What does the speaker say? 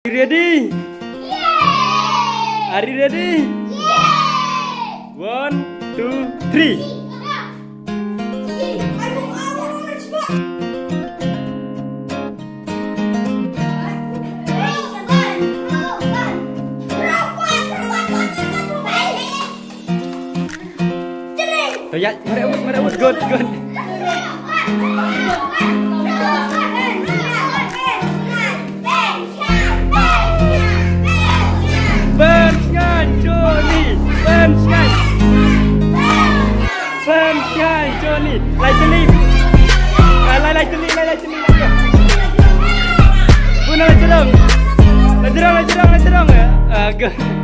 Ready? Yeah! Are you ready? Yeah! 1, 2, 3. Oh ya, merebut, good. Bersengan Johnny. Lai celi. Buna lai cerong. Good.